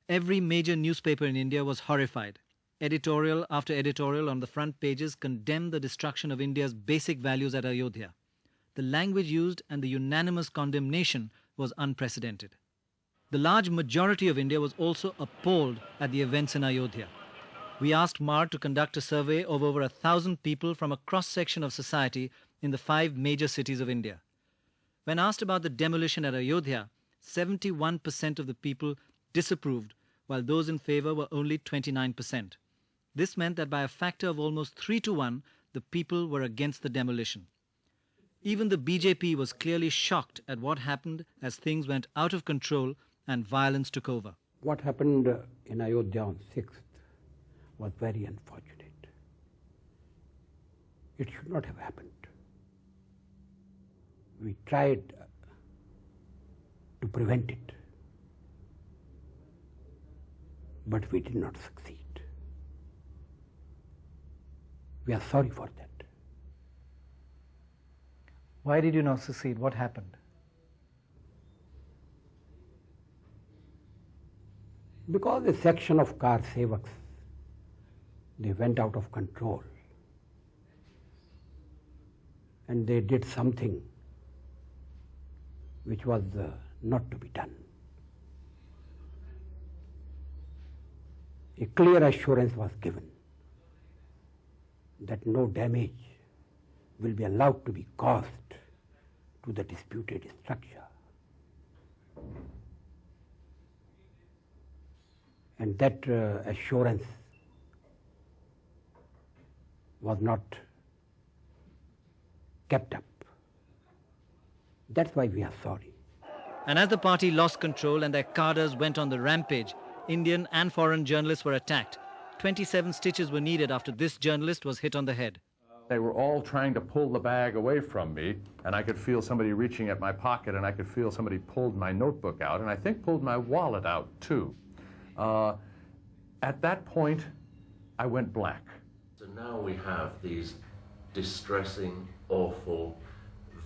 Every major newspaper in India was horrified. Editorial after editorial on the front pages condemned the destruction of India's basic values at Ayodhya. The language used and the unanimous condemnation was unprecedented. The large majority of India was also appalled at the events in Ayodhya. We asked Mar to conduct a survey of over 1,000 people from a cross-section of society in the 5 major cities of India. When asked about the demolition at Ayodhya, 71% of the people disapproved, while those in favour were only 29%. This meant that by a factor of almost 3 to 1, the people were against the demolition. Even the BJP was clearly shocked at what happened as things went out of control and violence took over. What happened in Ayodhya on 6th was very unfortunate. It should not have happened. We tried to prevent it, but we did not succeed. We are sorry for that. Why did you not succeed? What happened? Because a section of car sevaks, they went out of control and they did something which was not to be done. A clear assurance was given that no damage will be allowed to be caused to the disputed structure. And that assurance was not kept up. That's why we are sorry. And as the party lost control and their cadres went on the rampage, Indian and foreign journalists were attacked. 27 stitches were needed after this journalist was hit on the head. They were all trying to pull the bag away from me, and I could feel somebody reaching at my pocket, and I could feel somebody pulled my notebook out, and I think pulled my wallet out too. At that point, I went black. So now we have these distressing, awful,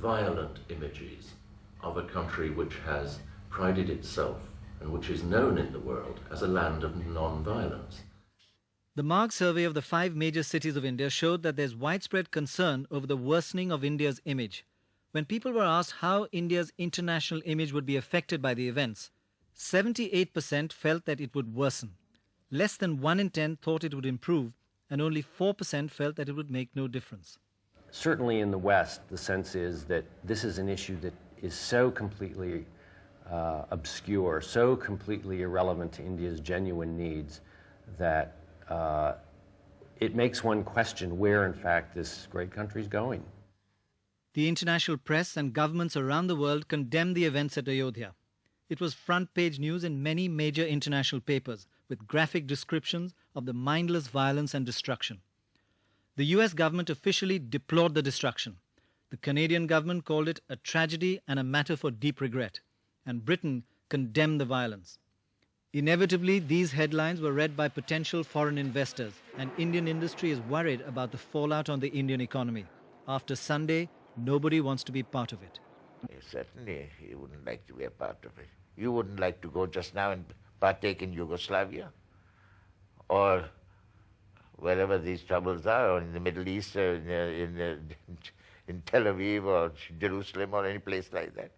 violent images of a country which has prided itself and which is known in the world as a land of non-violence. The Marg survey of the 5 major cities of India showed that there's widespread concern over the worsening of India's image. When people were asked how India's international image would be affected by the events, 78% felt that it would worsen. Less than 1 in 10 thought it would improve, and only 4% felt that it would make no difference. Certainly in the West, the sense is that this is an issue that is so completely obscure, so completely irrelevant to India's genuine needs, that it makes one question where, in fact, this great country is going. The international press and governments around the world condemned the events at Ayodhya. It was front-page news in many major international papers, with graphic descriptions of the mindless violence and destruction. The US government officially deplored the destruction. The Canadian government called it a tragedy and a matter for deep regret, and Britain condemned the violence. Inevitably, these headlines were read by potential foreign investors, and Indian industry is worried about the fallout on the Indian economy. After Sunday, nobody wants to be part of it. Certainly, you wouldn't like to be a part of it. You wouldn't like to go just now and partake in Yugoslavia or wherever these troubles are, or in the Middle East, or in Tel Aviv or Jerusalem or any place like that.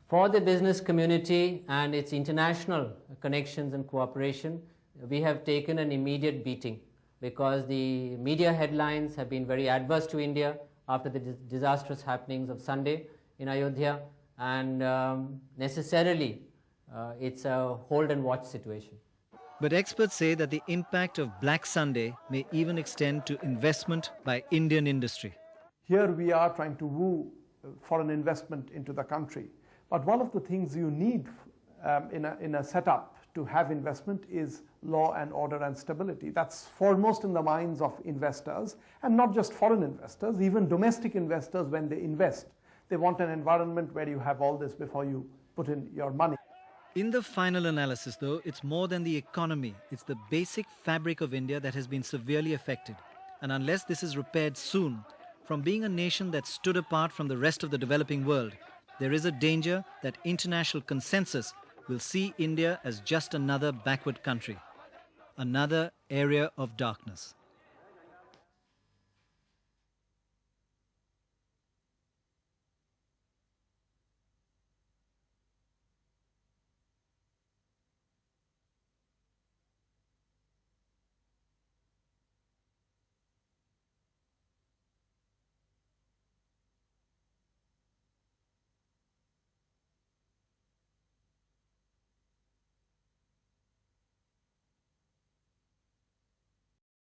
For the business community and its international connections and cooperation, we have taken an immediate beating because the media headlines have been very adverse to India after the disastrous happenings of Sunday in Ayodhya, and necessarily it's a hold and watch situation. But experts say that the impact of Black Sunday may even extend to investment by Indian industry. Here we are trying to woo foreign investment into the country. But one of the things you need in a setup to have investment is law and order and stability. That's foremost in the minds of investors, and not just foreign investors, even domestic investors. When they invest, they want an environment where you have all this before you put in your money. In the final analysis, though, it's more than the economy. It's the basic fabric of India that has been severely affected. And unless this is repaired soon, from being a nation that stood apart from the rest of the developing world, there is a danger that international consensus will see India as just another backward country, another area of darkness.